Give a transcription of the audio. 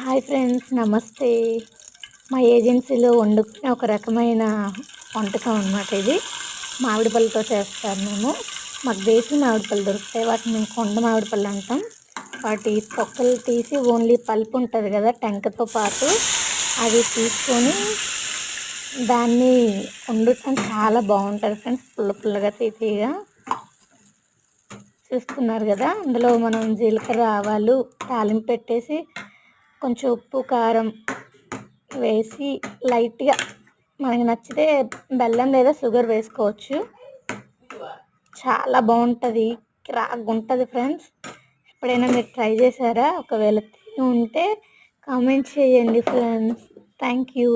Hi friends, నమస్తే. మా ఏజెన్సీలో వండుకునే ఒక రకమైన వంటకం అనమాట ఇది. మామిడి పళ్ళతో చేస్తారు మేము. మాకు దేశీ మామిడి పళ్ళు దొరుకుతాయి. వాటిని మేము కొండ మామిడి పళ్ళు అంటాం. వాటి తొక్కలు తీసి ఓన్లీ పల్పు ఉంటుంది కదా, టెంకతో పాటు అది తీసుకొని దాన్ని వండుతాం. చాలా బాగుంటుంది ఫ్రెండ్స్, పుల్ల పుల్లగా తీయగా. చూస్తున్నారు కదా, అందులో మనం జీలకర్ర ఆవాలు తాలింపు పెట్టేసి కొంచెం ఉప్పు కారం వేసి లైట్గా మనకి నచ్చితే బెల్లం లేదా షుగర్ వేసుకోవచ్చు. చాలా బాగుంటుంది, కిరాక్గా ఉంటుంది ఫ్రెండ్స్. ఎప్పుడైనా మీరు ట్రై చేశారా? ఒకవేళ తిని ఉంటే కామెంట్ చేయండి ఫ్రెండ్స్. Thank you.